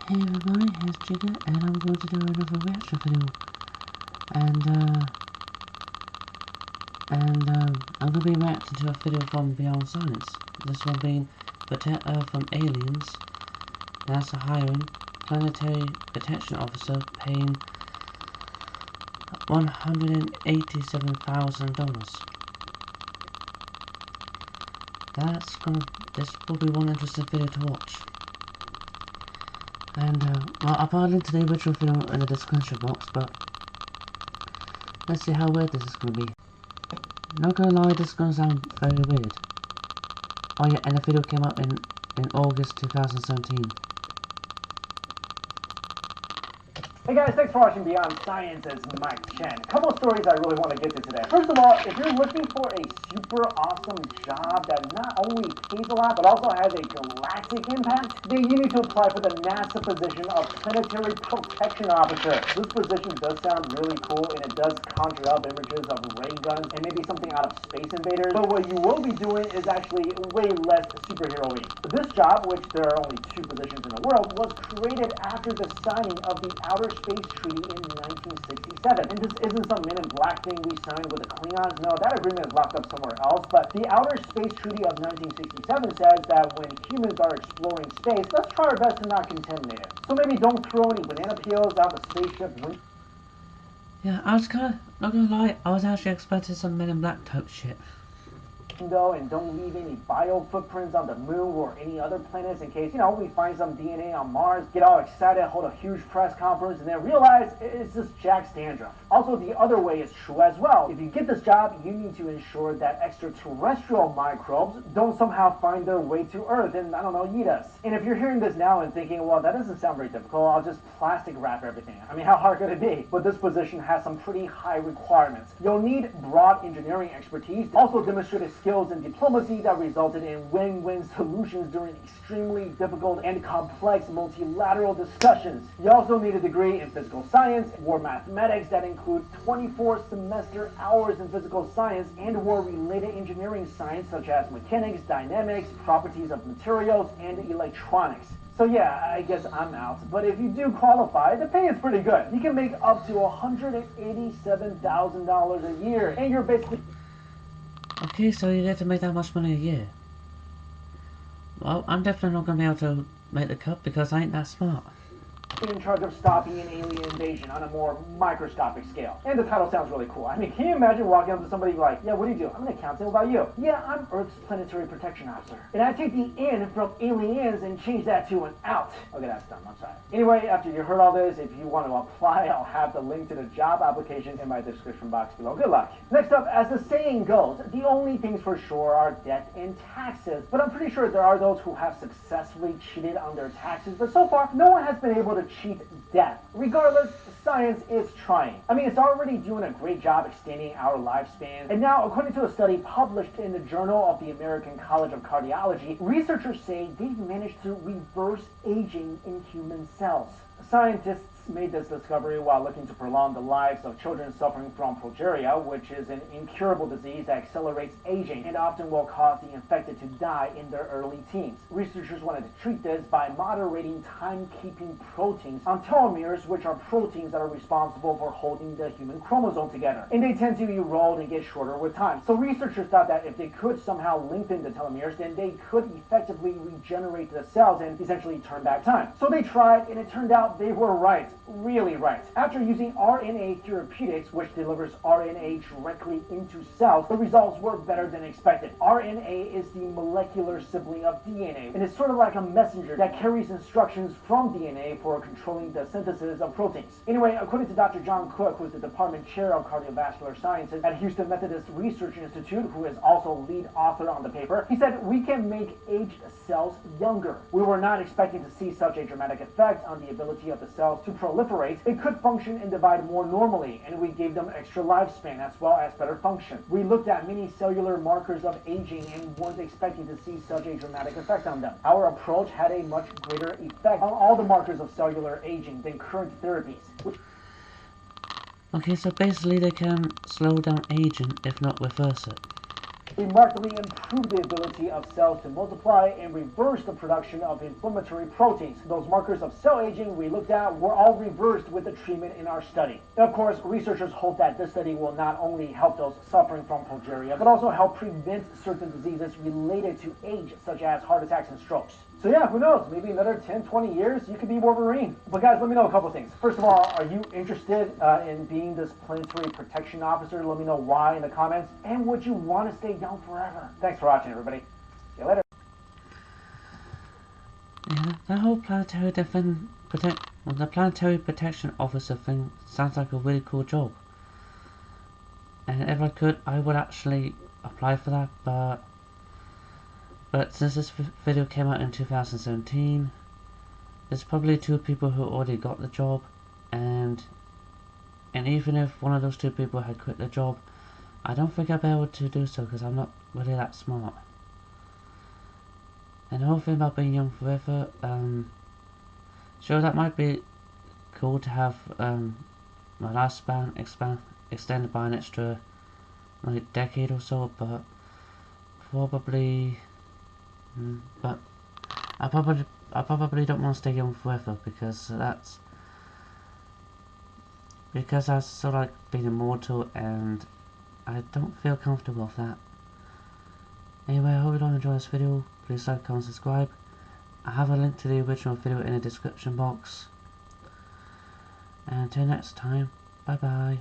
Hey everybody, here's Chica, and I'm going to do another reaction video. I'm going to be reacting to a video from Beyond Science. This one being Protect Earth from Aliens, NASA hiring Planetary Protection Officer paying $187,000. This will be one interesting video to watch. Well, I'll put a link to the original video in the description box, but let's see how weird this is going to be. Not gonna lie, this is going to sound very weird. Oh yeah, and the video came out in August 2017. Hey guys, thanks for watching Beyond Science's Mike Chen. A couple of stories I really want to get to today. First of all, if you're looking for a super awesome job that not only pays a lot, but also has a galactic impact, then you need to apply for the NASA position of Planetary Protection Officer. This position does sound really cool, and it does conjure up images of ray guns and maybe something out of Space Invaders, but what you will be doing is actually way less superhero-y. This job, which there are only 2 positions in the world, was created after the signing of the Outer Space Treaty in 1967. And this isn't some Men in Black thing we signed with the Klingons. No, that agreement is locked up somewhere else. But the Outer Space Treaty of 1967 says that when humans are exploring space, let's try our best to not contaminate it. So maybe don't throw any banana peels out the spaceship window. Yeah, I was not gonna lie, I was actually expecting some Men in Black type shit. And don't leave any bio footprints on the moon or any other planets in case, we find some DNA on Mars, get all excited, hold a huge press conference, and then realize it's just Jack's dandruff. Also, the other way is true as well. If you get this job, you need to ensure that extraterrestrial microbes don't somehow find their way to Earth and, eat us. And if you're hearing this now and thinking, well, that doesn't sound very difficult, I'll just plastic wrap everything. I mean, how hard could it be? But this position has some pretty high requirements. You'll need broad engineering expertise, also demonstrated skills and diplomacy that resulted in win-win solutions during extremely difficult and complex multilateral discussions. You also need a degree in physical science or mathematics that include 24 semester hours in physical science and or related engineering science such as mechanics, dynamics, properties of materials, and electronics. So yeah, I guess I'm out, but if you do qualify, the pay is pretty good. You can make up to $187,000 a year, and you're basically... Okay, so you get to make that much money a year. Well, I'm definitely not gonna be able to make the cut because I ain't that smart. In charge of stopping an alien invasion on a more microscopic scale. And the title sounds really cool. I mean, can you imagine walking up to somebody like, yeah, what do you do? I'm an accountant. What about you? Yeah, I'm Earth's Planetary Protection Officer. And I take the in from aliens and change that to an out. Okay, that's dumb. I'm sorry. Anyway, after you heard all this, if you want to apply, I'll have the link to the job application in my description box below. Good luck. Next up, as the saying goes, the only things for sure are death and taxes. But I'm pretty sure there are those who have successfully cheated on their taxes. But so far, no one has been able to cheat death. Regardless, science is trying. I mean, it's already doing a great job extending our lifespan. And now, according to a study published in the Journal of the American College of Cardiology, researchers say they've managed to reverse aging in human cells. Scientists made this discovery while looking to prolong the lives of children suffering from progeria, which is an incurable disease that accelerates aging and often will cause the infected to die in their early teens. Researchers wanted to treat this by moderating timekeeping proteins on telomeres, which are proteins that are responsible for holding the human chromosome together. And they tend to erode and get shorter with time. So researchers thought that if they could somehow lengthen the telomeres, then they could effectively regenerate the cells and essentially turn back time. So they tried, and it turned out they were right. Really right. After using RNA therapeutics, which delivers RNA directly into cells, the results were better than expected. RNA is the molecular sibling of DNA, and it's sort of like a messenger that carries instructions from DNA for controlling the synthesis of proteins. Anyway, according to Dr. John Cook, who is the department chair of cardiovascular sciences at Houston Methodist Research Institute, who is also lead author on the paper, he said, "We can make aged cells younger. We were not expecting to see such a dramatic effect on the ability of the cells to proliferate. It could function and divide more normally, and we gave them extra lifespan as well as better function. We looked at many cellular markers of aging and weren't expecting to see such a dramatic effect on them. Our approach had a much greater effect on all the markers of cellular aging than current therapies." Okay, so basically they can slow down aging, if not reverse it. They markedly improve the ability of cells to multiply and reverse the production of inflammatory proteins. Those markers of cell aging we looked at were all reversed with the treatment in our study. And of course, researchers hope that this study will not only help those suffering from progeria, but also help prevent certain diseases related to age, such as heart attacks and strokes. So yeah, who knows, maybe another 10, 20 years, you could be Wolverine. But guys, let me know a couple things. First of all, are you interested in being this planetary protection officer? Let me know why in the comments. And would you want to stay young forever? Thanks for watching, everybody. See you later. Yeah, the whole the planetary protection officer thing sounds like a really cool job. And if I could, I would actually apply for that, but since this video came out in 2017, there's probably 2 people who already got the job, and even if one of those 2 people had quit the job, I don't think I'd be able to do so because I'm not really that smart. And the whole thing about being young forever, sure, that might be cool to have my lifespan extended by an extra like decade or so, but probably, but I probably don't want to stay young forever because that's sort of like being immortal, and I don't feel comfortable with that. Anyway, I hope you don't enjoy this video. Please like, comment, subscribe. I have a link to the original video in the description box. And until next time, bye bye.